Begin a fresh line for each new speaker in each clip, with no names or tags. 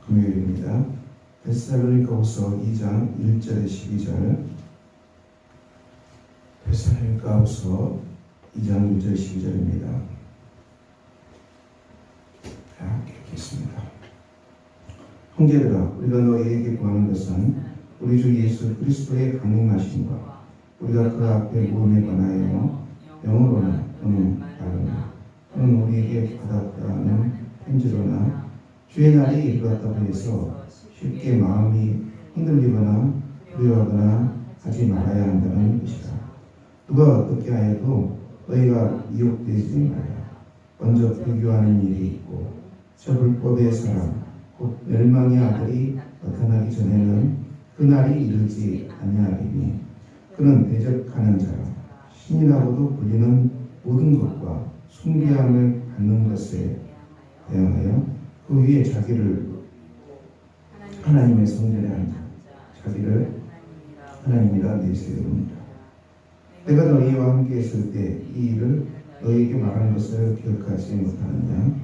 금요일입니다. 데살로니가후서 2장 1절에 12절. 데살로니가후서 2장 1절 12절입니다. 함께 읽겠습니다. 형제들아, 우리가 너희에게 구하는 것은 우리 주 예수 그리스도의 강림하심과 우리가 그 앞에 무언에 관하여 영어로나 또는 말로나 또는 우리에게 받았다는 편지로나 주의 날이 이르렀다고 해서 쉽게 마음이 흔들리거나 두려워하거나 하지 말아야 한다는 것이다. 누가 어떻게 하여도 너희가 미혹되지 말라. 먼저 비교하는 일이 있고 저 불법의 사람 곧 멸망의 아들이 나타나기 전에는 그 날이 이르지 아니하리니 그는 대적하는 자라 신이라고도 불리는 모든 것과 숭배함을 받는 것에 대하여 그 위에 자기를 하나님의 성전에 앉아 자기를 하나님이라 내세웁니다. 내가 너희와 함께 있을 때 이 일을 너희에게 말하는 것을 기억하지 못하느냐?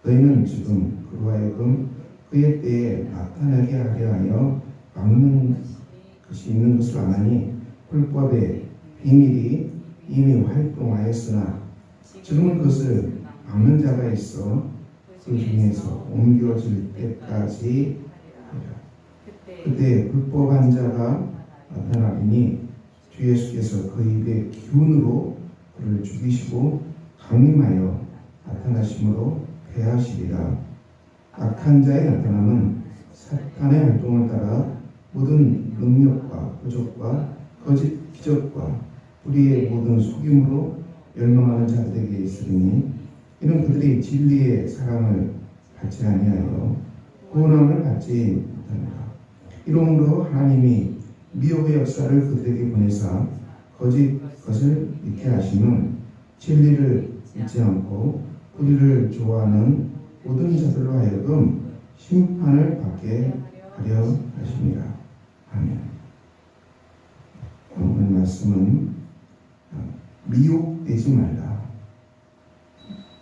너희는 지금 그로 하여금 그의 때에 나타나게 하려 하여 막는 것이 있는 것을 아나니 율법의 비밀이 이미 활동하였으나 지금은 그것을 막는 자가 있어 그 중에서 옮겨질 때까지 그때 불법한 자가 나타나리니 주 예수께서 그 입의 기운으로 그를 죽이시고 강림하여 나타나심으로 패하시리라. 악한 자의 나타남은 사탄의 활동을 따라 모든 능력과 표적과 거짓 기적과 우리의 모든 속임으로 멸망하는 자들에게 있으리니 이는 그들이 진리의 사랑을 받지 아니하여 구원함을 받지 못합니다. 이러므로 하나님이 미혹의 역사를 그들에게 보내사 거짓 것을 믿게 하시면 진리를 믿지 않고 우리를 좋아하는 모든 자들로 하여금 심판을 받게 하려 하십니다. 아멘. 오늘 말씀은 미혹되지 말라.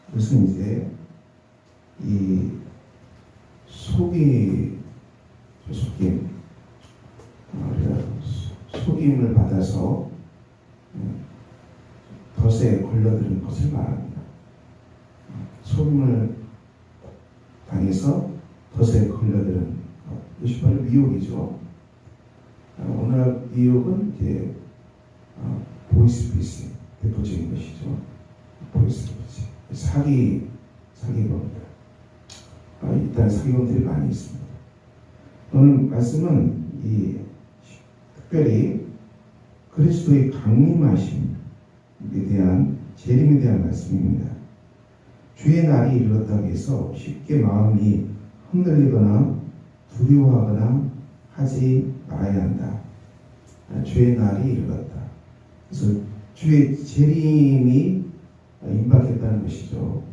그것은 이제 이 속임을 받아서 덫에 걸려드는 것을 말합니다. 속임을 당해서 덫에 걸려드는 것, 이것이 바로 미혹이죠. 오늘날 미혹은 이제 보이스피싱 대표적인 것이죠. 보이스피싱 사기범입니다. 일단 사기범들이 많이 있습니다. 오늘 말씀은 특별히 그리스도의 강림하심에 대한 재림에 대한 말씀입니다. 주의 날이 이르렀다고 해서 쉽게 마음이 흔들리거나 두려워하거나 하지 말아야 한다. 주의 날이 이르렀다. 그래서 주의 재림이 임박했다는 것이죠.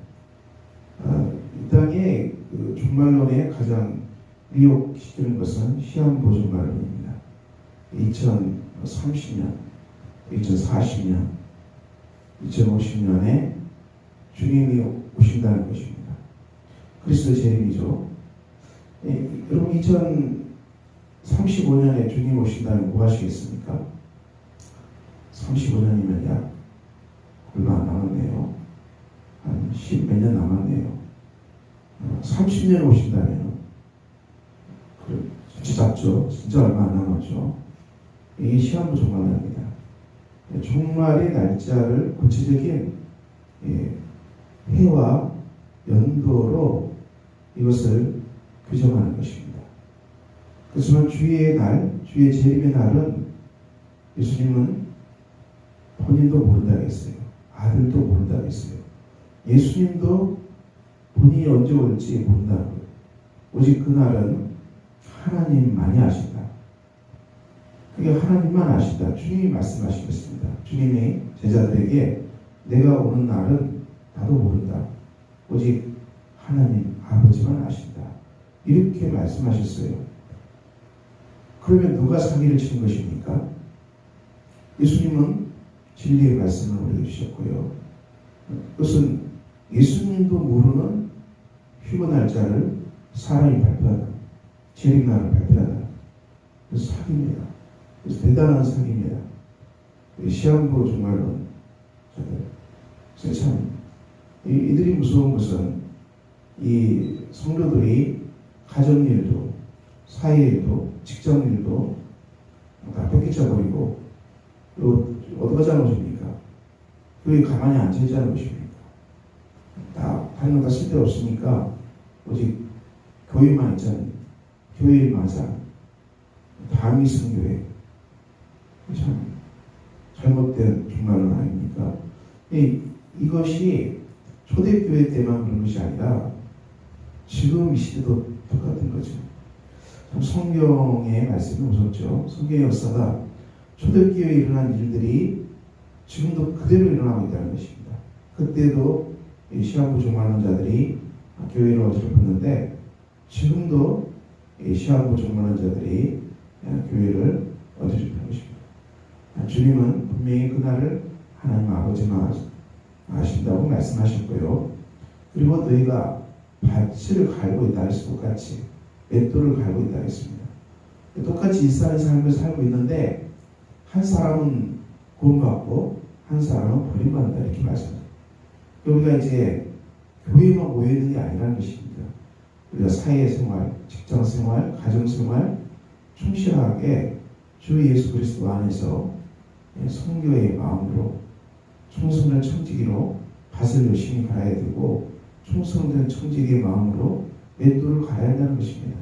이 땅에 종말론에 가장 미혹시키는 것은 시한보증말론입니다. 2030년, 2040년, 2050년에 주님이 오신다는 것입니다. 그리스도 재림이죠. 여러분 2035년에 주님 오신다면 뭐 하시겠습니까? 35년이면 약 얼마 안 남았네요. 한 10 몇 년 남았네요. 30년 오신다면 진짜 작죠. 진짜 얼마 안 남았죠. 이게 시한부종말입니다. 종말의 날짜를 구체적인 해와 연도로 이것을 규정하는 것입니다. 그렇지만 주의 날, 주의 재림의 날은 예수님은 본인도 모른다고 했어요. 아들도 모른다고 했어요. 예수님도 본인이 언제 올지 모른다고요. 오직 그날은 하나님만이 아신다. 그게 하나님만 아신다. 주님이 말씀하시겠습니다. 주님이 제자들에게 내가 오는 날은 나도 모른다. 오직 하나님 아버지만 아신다. 이렇게 말씀하셨어요. 그러면 누가 사기를 치는 것입니까? 예수님은 진리의 말씀을 올려주셨고요. 그것은 예수님도 모르는 휴거 날짜를 사람이 발표하는 재림날을 발표한다. 그래서 사기입니다. 그래서 대단한 사기입니다. 시한부 종말론 참 이들이 무서운 것은 이 성도들이 가정일도 사회일도 직장일도 다 뺏기쳐버리고 또 어디가 잘못입니까? 교회 가만히 앉아있자는 것입니까? 다 다른 건 다 쓸데없으니까 오직 교회만 있잖아요. 교회마자 다미성교회 참 잘못된 종말론 아닙니까? 이것이 초대교회 때만 그런 것이 아니라 지금 이 시대도 똑같은 거죠. 참 성경의 말씀이 무섭죠. 성경의 역사가 초대교회에 일어난 일들이 지금도 그대로 일어나고 있다는 것입니다. 그때도 시한부 종말론자들이 교회를 어지럽혔는데 지금도 시한부 종말론자들이 교회를 어지럽히는 것입니다. 주님은 분명히 그날을 하나님 아버지만 아신다고 말씀하셨고요. 그리고 너희가 밭을 갈고 있다 해서 똑같이 맷돌을 갈고 있다 했습니다. 똑같이 일상의 삶을 살고 있는데 한 사람은 구원받고 한 사람은 버림받는다 이렇게 말씀합니다. 우리가 이제 교회만 모여있는 게 아니라는 것입니다. 우리가 사회생활, 직장생활, 가정생활 충실하게 주 예수 그리스도 안에서 성교의 마음으로 충성된 청지기로 밭을 열심히 갈아야 되고 충성된 청지기의 마음으로 맷돌을 갈아야 한다는 것입니다.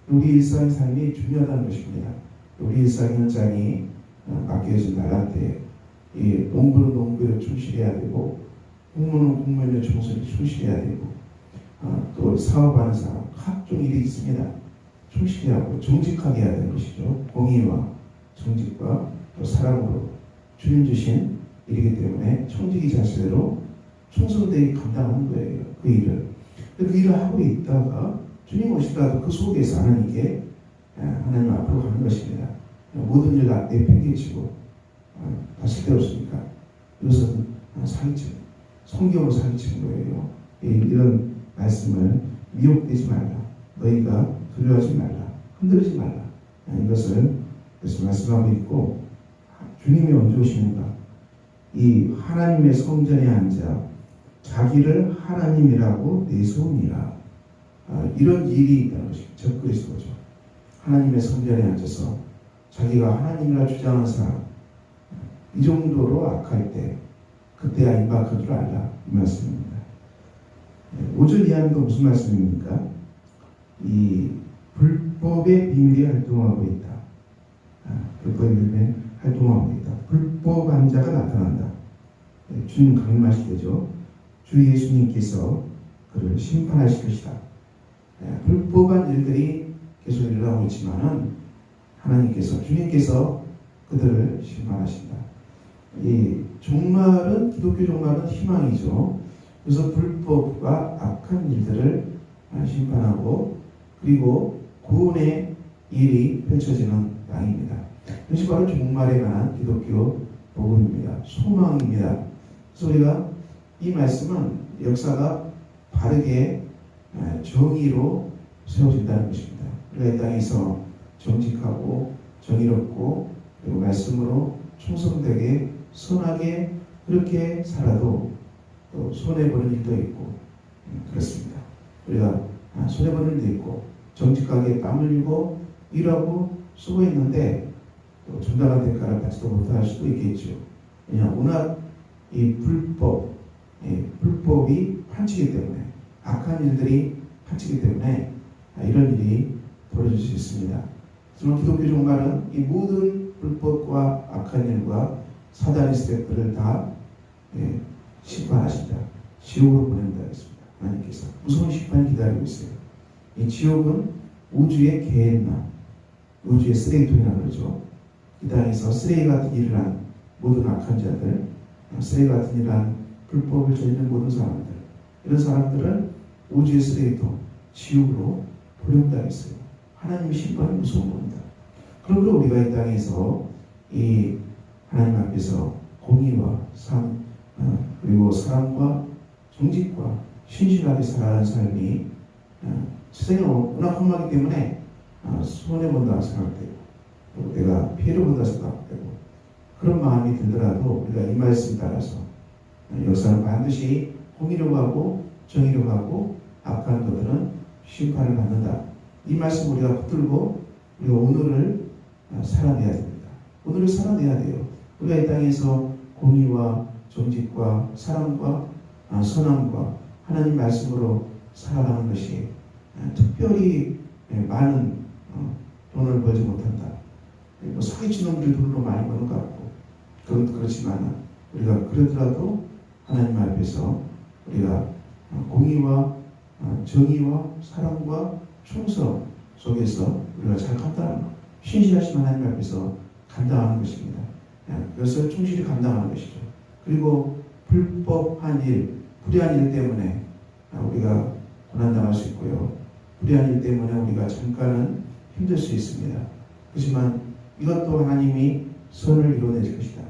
우리 일상의 삶이 중요하다는 것입니다. 우리 일상의 현장이 맡겨진 나라한테 농부는 농부에 충실해야 되고 공무원은 공무원에 충실해야 되고 또 사업하는 사람 각종 일이 있습니다. 충실해야 하고 정직하게 해야 되는 것이죠. 공의와 정직과 또 사랑으로 주님 주신 일이기 때문에 청지기 자체대로 충성되게 감당하는 거예요. 그 일을. 그 일을 하고 있다가 주님 오시더라도 그 속에서 하나님께 하나님 앞으로 가는 것입니다. 모든 일 다 내팽개치고 다 쓸데없으니까 이것은 사기치는 성경으로 사기치는 거예요. 이런 말씀을 미혹되지 말라. 너희가 두려워하지 말라. 흔들리지 말라. 이것을 그래서 말씀하고 있고 주님이 언제 오시는가? 이 하나님의 성전에 앉아 자기를 하나님이라고 내세우니라. 이런 일이 있다는 것입니다. 저 그리스도죠. 하나님의 성전에 앉아서 자기가 하나님이라 주장하는 사람 이 정도로 악할 때 그때야 임박한 줄 알라 이 말씀입니다. 5절 이하는 또 무슨 말씀입니까? 이 불법의 비밀이 활동하고 있다. 불법의 비밀이 활동하고 있다. 불법한 자가 나타난다. 주님 강림하실 때죠. 주 예수님께서 그를 심판하실 것이다. 불법한 일들이 계속 일어나고 있지만은 하나님께서 주님께서 그들을 심판하신다. 이 종말은 기독교 종말은 희망이죠. 그래서 불법과 악한 일들을 심판하고 그리고 구원의 일이 펼쳐지는 땅입니다. 이것이 바로 종말에 관한 기독교 복음입니다. 소망입니다. 그래서 우리가 이 말씀은 역사가 바르게 정의로 세워진다는 것입니다. 우리가 이 땅에서 정직하고 정의롭고 그리고 말씀으로 충성되게 선하게 그렇게 살아도 또 손해보는 일도 있고 그렇습니다. 우리가 손해보는 일도 있고 정직하게 땀 흘리고 일하고 쓰고 있는데 또 정당한 대가를 받지도 못할 수도 있겠죠. 왜냐 워낙 이 불법이 판치기 때문에 악한 일들이 판치기 때문에 이런 일이 벌어질 수 있습니다. 하지만 기독교 종말은 이 모든 불법과 악한 일과 사단의 스태프를 다 심판하신다. 지옥으로 보낸다 했습니다. 하나님께서 무서운 심판이 기다리고 있어요. 이 지옥은 우주의 개나 우주의 쓰레기통이라고 그러죠. 이 땅에서 쓰레기 같은 일을 한 모든 악한 자들, 쓰레기 같은 일을 한 불법을 저지른 모든 사람들, 이런 사람들은 우주의 쓰레기통, 지옥으로 보낸다 했어요. 하나님의 심판이 무서운 겁니다. 그러므로 우리가 이 땅에서 이 하나님 앞에서 공의와 그리고 사랑과 정직과 신실하게 살아가는 삶이 세상이 워낙 험하기 때문에 손해본다 생각되고 또 내가 피해를 본다 생각되고 그런 마음이 들더라도 우리가 이 말씀 따라서 역사는 반드시 공의로 가고 정의로 가고 악한 도들은 심판을 받는다. 이 말씀 우리가 붙들고 우리가 오늘을 살아내야 됩니다. 오늘을 살아내야 돼요. 우리가 이 땅에서 공의와 정직과 사랑과 선함과 하나님 말씀으로 살아가는 것이 특별히 많은 돈을 벌지 못한다. 사기친 놈들이 돈으로 많이 버는 것 같고 그건 그렇지만 우리가 그러더라도 하나님 앞에서 우리가 공의와 정의와 사랑과 충성 속에서 우리가 잘 감당하는 것, 신실하신 하나님 앞에서 감당하는 것입니다. 그것을 충실히 감당하는 것이죠. 그리고 불법한 일, 불의한 일 때문에 우리가 고난당할 수 있고요. 불의한 일 때문에 우리가 잠깐은 힘들 수 있습니다. 하지만 이것도 하나님이 선을 이루어내실 것이다.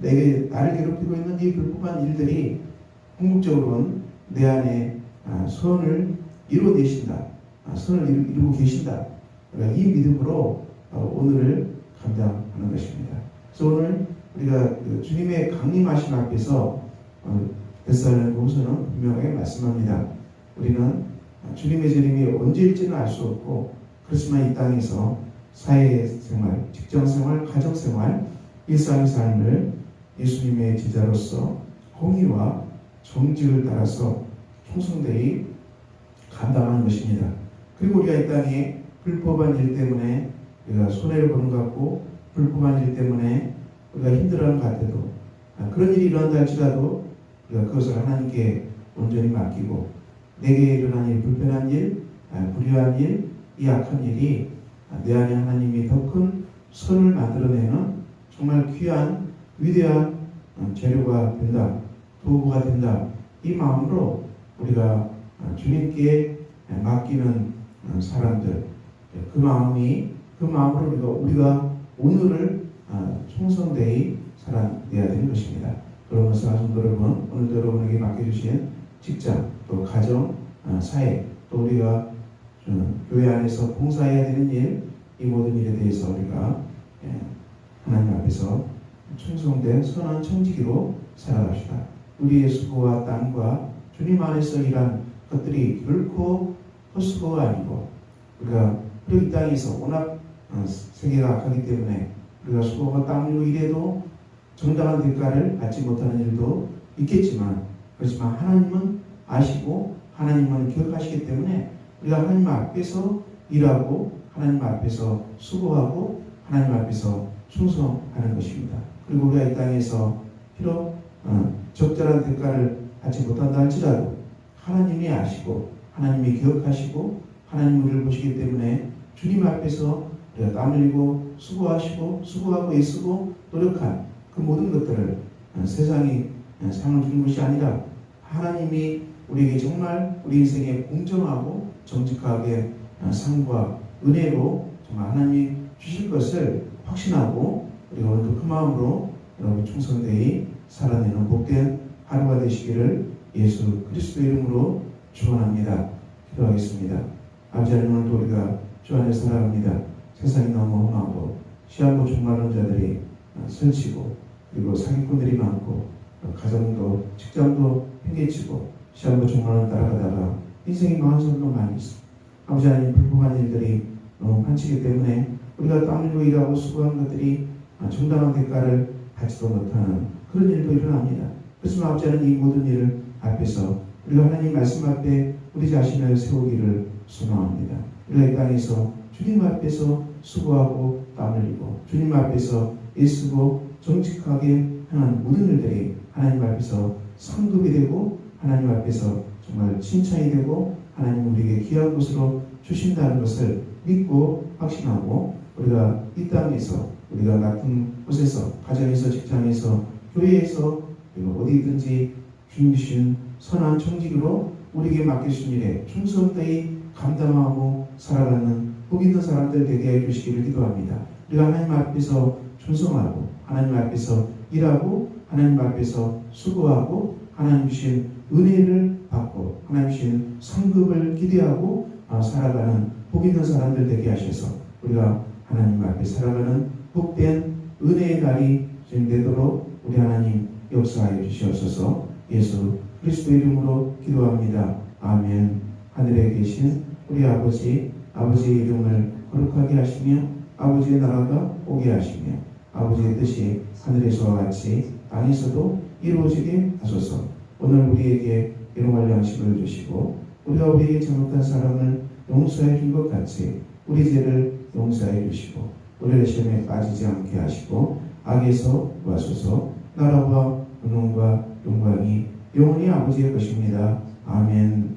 나를 괴롭히고 있는 이 불법한 일들이 궁극적으로는 내 안에 선을 이루어내신다. 선을 이루고 계신다. 이 믿음으로 오늘을 감당하는 것입니다. 그래서 오늘 우리가 주님의 강림하심 앞에서 데살로니가후서는 분명하게 말씀합니다. 우리는 주님의 재림이 언제일지는 알 수 없고 그렇지만 이 땅에서 사회생활, 직장생활, 가정생활, 일상의 삶을 예수님의 제자로서 공의와 정직을 따라서 충성되이 감당하는 것입니다. 그리고 우리가 이 땅에 불법한 일 때문에 우리가 손해를 보는 것 같고 불법한 일 때문에 우리가 힘들어하는 것 같아도 그런 일이 일어난다 할지라도 우리가 그것을 하나님께 온전히 맡기고 내게 일어난 일, 불편한 일, 불의한 일, 이 악한 일이 내 안에 하나님이 더 큰 선을 만들어내는 정말 귀한 위대한 재료가 된다, 도구가 된다. 이 마음으로 우리가 주님께 맡기는 사람들, 그 마음으로 우리가 오늘을 충성되이 살아내야 되는 것입니다. 그런 것을 성도 여러분, 오늘도 여러분에게 맡겨주신 직장, 또 가정, 사회, 또 우리가 교회 안에서 봉사해야 되는 일, 이 모든 일에 대해서 우리가 하나님 앞에서 충성된 선한 청지기로 살아갑시다. 우리의 수고와 땀과 주님 안에서 일한 것들이 결코 헛수고가 아니고 우리가 이 땅에서 워낙 세계가 악하기 때문에 우리가 수고가 땀으로 일해도 정당한 대가를 받지 못하는 일도 있겠지만 그렇지만 하나님은 아시고 하나님은 기억하시기 때문에 우리가 하나님 앞에서 일하고 하나님 앞에서 수고하고 하나님 앞에서 충성하는 것입니다. 그리고 우리가 이 땅에서 비록 적절한 대가를 받지 못한다 할지라도 하나님이 아시고 하나님이 기억하시고 하나님 우리를 보시기 때문에 주님 앞에서 우리가 땀 흘리고 수고하고 애쓰고 노력한 그 모든 것들을 세상이 상을 주는 것이 아니라 하나님이 우리에게 정말 우리 인생에 공정하고 정직하게 상과 은혜로 정말 하나님이 주실 것을 확신하고 우리가 오늘도 그 마음으로 여러분 충성되이 살아내는 복된 하루가 되시기를 예수 그리스도 이름으로 축원합니다. 기도하겠습니다. 아버지 하나님, 오늘도 우리가 주 안에 살아갑니다. 세상이 너무 험하고 시한부 종말론 자들이 설치고 그리고 사기꾼들이 많고 가정도 직장도 팽개치고 시한부 종말론 따라가다가 인생이 망한 사람도 많이 있습니다. 아버지 하나님, 불법한 일들이 너무 많기 때문에 우리가 땀 흘리고 일하고 수고한 것들이 정당한 대가를 받지도 못하는 그런 일도 일어납니다. 그렇지만 아버지 하나님, 이 모든 일을 앞에서 우리가 하나님 말씀 앞에 우리 자신을 세우기를 소망합니다. 우리가 이 땅에서 주님 앞에서 수고하고 땀 흘리고 주님 앞에서 애쓰고 정직하게 행한 모든 일들이 하나님 앞에서 상급이 되고 하나님 앞에서 정말 칭찬이 되고 하나님 우리에게 귀한 것으로 주신다는 것을 믿고 확신하고 우리가 이 땅에서 우리가 같은 곳에서 가정에서 직장에서 교회에서 그리고 어디든지 주님 주신 선한 청지기로 우리에게 맡기신 일에 충성되이 감당하고 살아가는 복 있는 사람들 되게 해주시기를 기도합니다. 우리가 하나님 앞에서 충성하고 하나님 앞에서 일하고 하나님 앞에서 수고하고 하나님 주신 은혜를 받고 하나님 주신 상급을 기대하고 살아가는 복 있는 사람들 되게 하셔서 우리가 하나님 앞에 살아가는 복된 은혜의 날이 되도록 우리 하나님 역사하여 주시옵소서. 예수 그리스도 이름으로 기도합니다. 아멘. 하늘에 계신 우리 아버지, 아버지의 이름을 거룩하게 하시며 아버지의 나라가 오게 하시며 아버지의 뜻이 하늘에서와 같이 땅에서도 이루어지게 하소서. 오늘 우리에게 일용할 양식을 주시고 우리가 우리에게 잘못한 사람을 용서해 준 것 같이 우리 죄를 용서해 주시고 우리를 시험에 빠지지 않게 하시고 악에서 구하소서. 나라와 은총과 영광이 영원히 아버지의 것입니다. 아멘.